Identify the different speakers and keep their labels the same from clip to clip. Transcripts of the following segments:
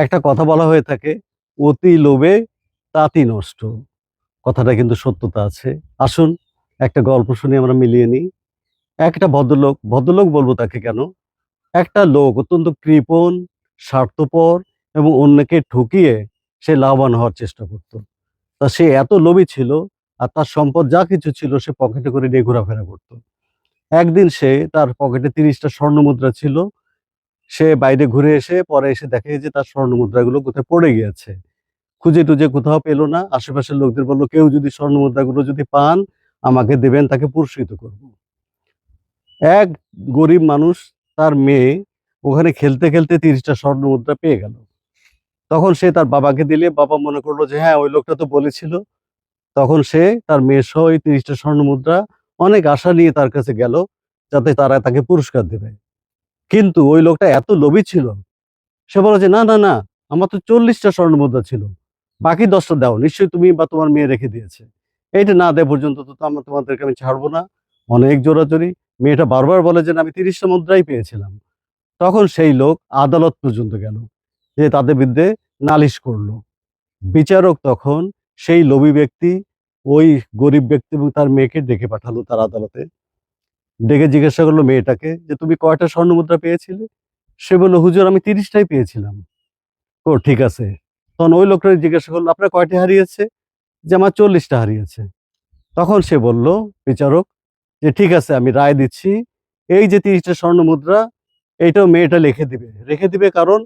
Speaker 1: একটা কথা বলা হয়ে থাকে, অতি লোভে তাঁতি নষ্ট। কথাটা কিন্তু সত্যতা আছে। আসুন একটা গল্প শুনি, আমরা মিলিয়ে নিই। একটা ভদ্রলোক বলবো তাকে কেন? একটা লোক অত্যন্ত কৃপণ, স্বার্থপর এবং অন্যকে ঠকিয়ে সে লাভবান হওয়ার চেষ্টা করত। তা সে এত লোভী ছিল, আর তার সম্পদ যা কিছু ছিল সে পকেটে করে নিয়ে ঘোরাফেরা করত। একদিন তার পকেটে ৩০টা স্বর্ণমুদ্রা ছিল। সে বাইরে ঘুরে এসে পরে এসে দেখে যে তার স্বর্ণমুদ্রাগুলো কোথায় পড়ে গিয়েছে। খুঁজে টুজে কোথাও পেল না। আশেপাশের লোকদের বলল, কেউ যদি স্বর্ণমুদ্রাগুলো যদি পান আমাকে দেবেন, তাকে পুরস্কৃত করব। এক গরিব মানুষ, তার মেয়ে ওখানে খেলতে খেলতে ৩০টা স্বর্ণমুদ্রা পেয়ে গেল। তখন সে তার বাবাকে দিলে বাবা মনে করলো যে হ্যাঁ, ওই লোকটা তো বলেছিল। তখন সে তার মেয়ে সহ ওই ৩০টা স্বর্ণমুদ্রা অনেক আশা নিয়ে তার কাছে গেল, যাতে তারা তাকে পুরস্কার দেবে। কিন্তু ওই লোকটা এত লোভী ছিল, সে বলে যে না না না, আমার তো 40টা স্বর্ণমুদ্রা ছিল, বাকি 10টা দাও, নিশ্চয়ই তুমি বা তোমার মেয়ে রেখে দিয়েছে। এইটা না দেয় পর্যন্ত তো আমরা তোমাদেরকে আমি ছাড়বো না। অনেক জোরাজোরি। মেয়েটা বারবার বলে যে না, আমি 30টা মুদ্রাই পেয়েছিলাম। তখন সেই লোক আদালত পর্যন্ত গেল, যে তাদের বিরুদ্ধে নালিশ করলো। বিচারক তখন সেই লোভী ব্যক্তি, ওই গরিব ব্যক্তি এবং তার মেয়েকে ডেকে পাঠালো তার আদালতে। ডেকে জিজ্ঞাসা করলো মেয়েটাকে যে তুমি কয়টা স্বর্ণমুদ্রা পেয়েছিলে? সে বলল, হুজুর আমি 30টাই পেয়েছিলাম। ও ঠিক আছে। তখন ওই লোকটা জিজ্ঞাসা করলো, আপনার কয়টি হারিয়েছে? যে আমার 40টা হারিয়েছে। তখন সে বলল, বিচারক, যে ঠিক আছে, আমি রায় দিচ্ছি, এই যে 30টা স্বর্ণ মুদ্রা, এইটাও মেয়েটা রেখে দিবে, কারণ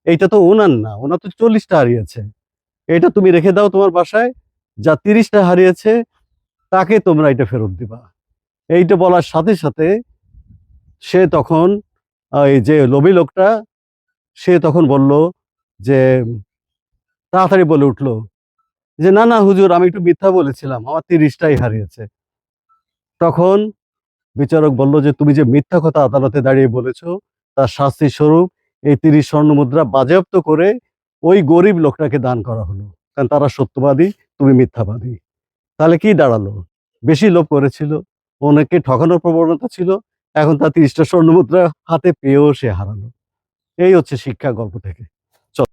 Speaker 1: এইটা তো ওনার না, ওনার তো 40টা হারিয়েছে। এটা তুমি রেখে দাও তোমার বাসায়, যা 30টা হারিয়েছে তাকে তোমরা এটা ফেরত দিবা। এইটা বলার সাথে সাথে সে তখন, এই যে লোভী লোকটা, সে তখন বলল যে, তাড়াতাড়ি বলে উঠলো যে না না হুজুর, আমি একটু মিথ্যা বলেছিলাম, আমার 30টাই হারিয়েছে। তখন বিচারক বলল যে তুমি যে মিথ্যা কথা আদালতে দাঁড়িয়ে বলেছো, তার শাস্তি স্বরূপ এই 30 স্বর্ণ মুদ্রা বাজেয়াপ্ত করে ওই গরিব লোকটাকে দান করা হলো। কারণ তারা সত্যবাদী, তুমি মিথ্যাবাদী। তাহলে কি দাঁড়ালো? বেশি লোভ করেছিল, অনেককে ঠকানোর প্রবণতা ছিল, এখন তার 30টা স্বর্ণ মুদ্রা হাতে পেয়েও সে হারালো। এই হচ্ছে শিক্ষা গল্প থেকে।